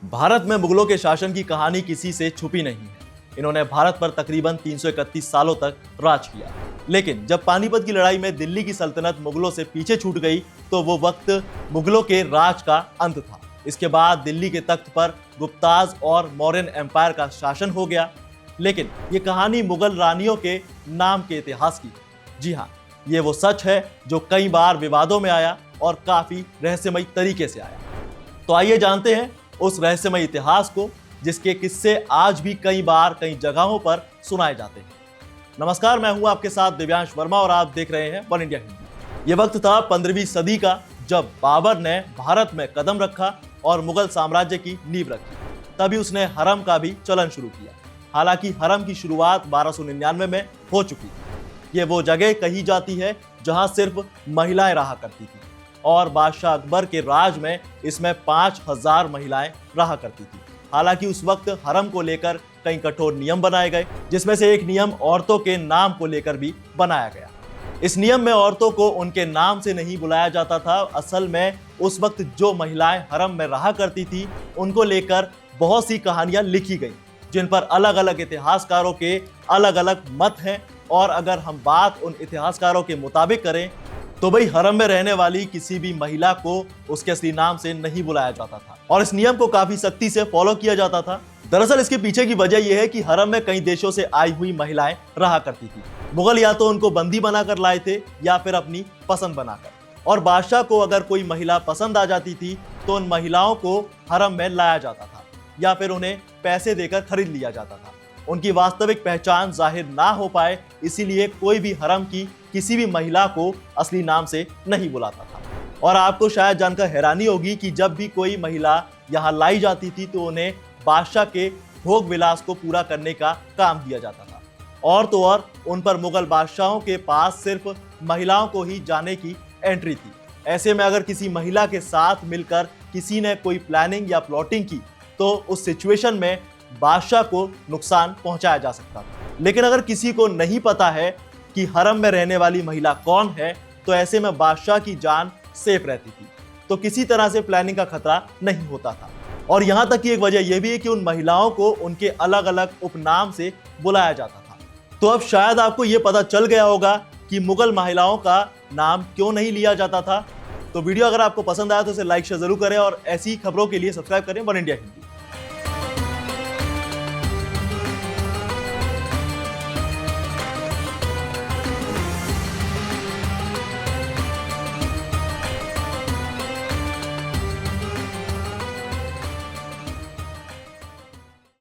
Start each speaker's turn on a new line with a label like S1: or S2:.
S1: भारत में मुगलों के शासन की कहानी किसी से छुपी नहीं है। इन्होंने भारत पर तकरीबन 331 सालों तक राज किया। लेकिन जब पानीपत की लड़ाई में दिल्ली की सल्तनत मुगलों से पीछे छूट गई तो वो वक्त मुगलों के राज का अंत था। इसके बाद दिल्ली के तख्त पर गुप्ताज और मौर्यन एम्पायर का शासन हो गया। लेकिन ये कहानी मुगल रानियों के नाम के इतिहास की। जी हाँ, ये वो सच है जो कई बार विवादों में आया और काफी रहस्यमयी तरीके से आया। तो आइए जानते हैं उस रहस्यमय इतिहास को जिसके किस्से आज भी कई बार कई जगहों पर सुनाए जाते हैं। नमस्कार, मैं हूं आपके साथ दिव्यांश वर्मा और आप देख रहे हैं वन इंडिया हिंदी। ये वक्त था 15वीं सदी का, जब बाबर ने भारत में कदम रखा और मुगल साम्राज्य की नींव रखी। तभी उसने हरम का भी चलन शुरू किया। हालांकि हरम की शुरुआत 1299 में हो चुकी थी। ये वो जगह कही जाती है जहां सिर्फ महिलाएं रहा करती थी और बादशाह अकबर के राज में इसमें 5000 महिलाएं रहा करती थी। हालांकि उस वक्त हरम को लेकर कई कठोर नियम बनाए गए, जिसमें से एक नियम औरतों के नाम को लेकर भी बनाया गया। इस नियम में औरतों को उनके नाम से नहीं बुलाया जाता था। असल में उस वक्त जो महिलाएं हरम में रहा करती थी उनको लेकर बहुत सी कहानियां लिखी गई, जिन पर अलग अलग इतिहासकारों के अलग अलग मत हैं। और अगर हम बात उन इतिहासकारों के मुताबिक करें तो भाई हरम में रहने वाली किसी भी महिला को उसके असली नाम से नहीं बुलाया जाता था और इस नियम को काफी सख्ती से फॉलो किया जाता था। दरअसल इसके पीछे की वजह यह है कि हरम में कई देशों से आई हुई महिलाएं रहा करती थी। मुगल या तो उनको बंदी बनाकर लाए थे या फिर अपनी पसंद बनाकर, और बादशाह को अगर कोई महिला पसंद आ जाती थी तो उन महिलाओं को हरम में लाया जाता था या फिर उन्हें पैसे देकर खरीद लिया जाता था। उनकी वास्तविक पहचान जाहिर ना हो पाए, इसीलिए कोई भी हरम की किसी भी महिला को असली नाम से नहीं बुलाता था। और आपको शायद जानकर हैरानी होगी कि जब भी कोई महिला यहाँ लाई जाती थी तो उन्हें बादशाह के भोग विलास को पूरा करने का काम दिया जाता था। और तो और उन पर मुगल बादशाहों के पास सिर्फ महिलाओं को ही जाने की एंट्री थी। ऐसे में अगर किसी महिला के साथ मिलकर किसी ने कोई प्लानिंग या प्लॉटिंग की तो उस सिचुएशन में बादशाह को नुकसान पहुंचाया जा सकता था। लेकिन अगर किसी को नहीं पता है कि हरम में रहने वाली महिला कौन है तो ऐसे में बादशाह की जान सेफ रहती थी, तो किसी तरह से प्लानिंग का खतरा नहीं होता था। और यहाँ तक की एक वजह यह भी है कि उन महिलाओं को उनके अलग अलग उपनाम से बुलाया जाता था। तो अब शायद आपको यह पता चल गया होगा कि मुगल महिलाओं का नाम क्यों नहीं लिया जाता था। तो वीडियो अगर आपको पसंद आया तो इसे लाइक शेयर जरूर करें और ऐसी खबरों के लिए सब्सक्राइब करें वन इंडिया हिंदी।